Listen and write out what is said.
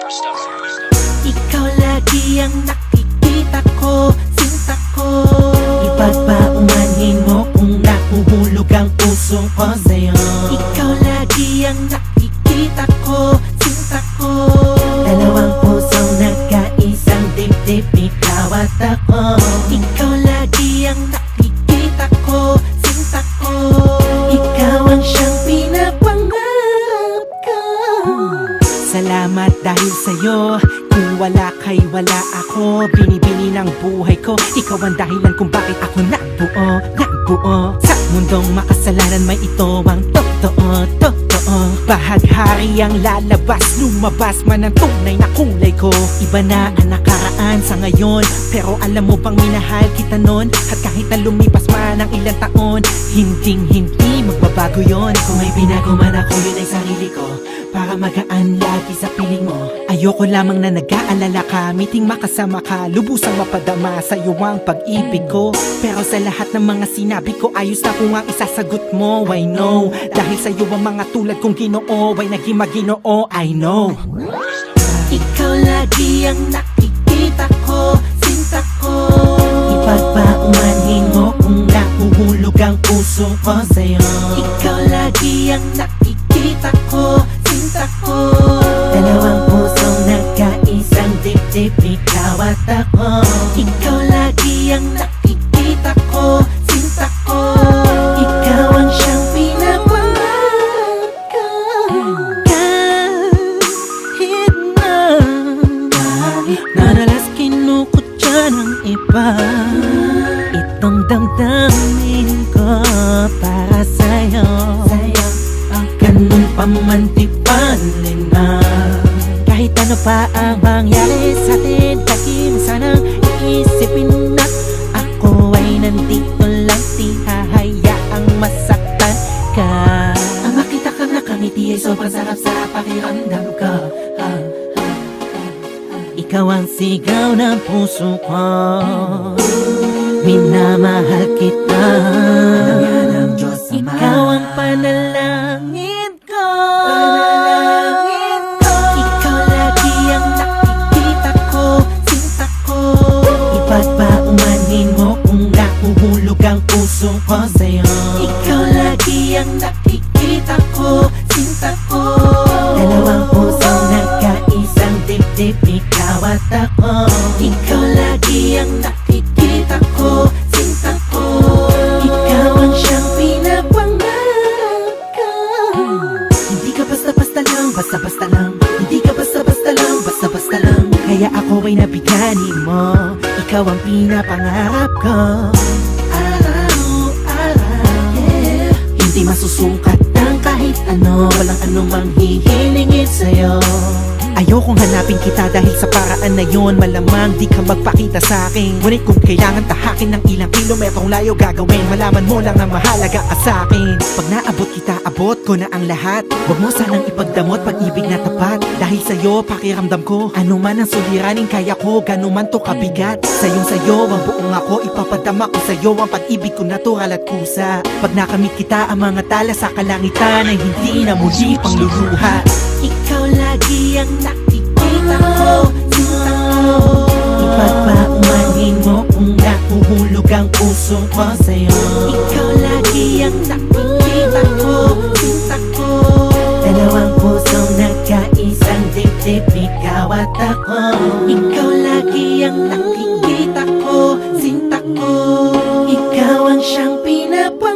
Ikaw lagi ang nakikita ko, sinta ko. Ipagpaumanhin mo kung nahuhulog ang puso ko sa'yo. Ikaw lagi ang nakikita ko, sinta ko. Dalawang pusong nagkaisang dibdib, ikaw at ako. Ikaw lagi ang nakikita ko, sinta ko. Ikaw ang siyang pinapangarap ko. Salamat dahil sa'yo. Kung wala kay wala ako. Binibini ng buhay ko. Ikaw ang dahilan kung bakit ako nabuo sa mundong makasalanan. May ito ang totoo. Bahaghari ang lalabas, lumabas man ang tunay na kulay ko. Iba na ang nakaraan sa ngayon, pero alam mo bang minahal kita nun? At kahit na lumipas man ang ilang taon, hindi magbabago yon. Kung may binago man ako, yun ay sarili ko, para magaan lagi sa piling mo. Ayoko lamang na nag-aalala ka, miting makasama ka, lubusang mapadama sa'yo ang pag-ibig ko. Pero sa lahat ng mga sinabi ko, ayos na kung ang isasagot mo. I know, dahil sa'yo ang mga tulad kong Ginoo ay naging maginoo. I know. Ikaw lagi ang nakikita ko, sinta ko. Ipagpaumanhin mo kung nahuhulog ang puso ko sa'yo. Ikaw lagi ang nakikita ko, sinta ko. Dalawang pusong nagkaisang dibdib, ikaw at ako. Ikaw lagi ang nakikita ko, sinta ko. Ikaw ang siyang pinapangarap ko. Kahit madalas kinukutya ng iba, itong damdamin ko para sa'yo. Ganun pa man di palin na. Kahit ano pa ang mangyari sa'tin, lagi mo sanang iisipin na ako ay nandito lang, di hahayaang masaktan ka. Ang makita kang nakangiti ay sobrang sarap sa pakiramdam ko. Ikaw ang sigaw ng puso ko, minamahal kita. Ikaw ang panalangin ko. Ikaw lagi ang nakikita ko, sinta ko. Ipagpaumanhin mo kung nahuhulog ang puso ko sa'yo. Ikaw lagi ang nakikita ko, sinta ko. Dalawang pusong nagkaisang dibdib, ikaw at ako. Ikaw lagi ang nakikita ko, sinta ko. Ikaw ang siyang pinapangarap ko. Hindi ka basta-basta lang, basta-basta lang. Hindi ka basta-basta lang, basta-basta lang. Kaya ako ay nabigani mo. Ikaw ang pinapangarap ko. Araw-araw, yeah. Hindi masusungkat ng kahit ano, walang anumang hihilingin sa'yo. Ayokong hanapin kita dahil sa paraan na yon, malamang di ka magpakita sa'kin. Ngunit kung kailangan tahakin ng ilang kilometrong layo gagawin, malaman mo lang na mahalaga ka sa'kin. Pag naabot kita, abot ko na ang lahat. Huwag mo sanang ipagdamot pag-ibig na tapat. Dahil sa'yo, pakiramdam ko, ano man ang suliranin kaya ko, ganuman to kabigat. Sa'yo ang buong ako, ipapadama ko sa'yo ang pag-ibig ko natural at kusa. Pag nakamit kita, ang mga tala sa kalangitan ay hindi na muli pang luluha. Ikaw lagi ang nakikita ko, sinta ko. Ipagpaumanhin mo kung nahuhulog ang puso ko sa'yo. Ikaw lagi ang nakikita ko, sinta ko. Dalawang pusong nagkaisang dibdib, ikaw at ako. Ikaw lagi ang nakikita ko, sinta ko. Ikaw ang siyang pinapang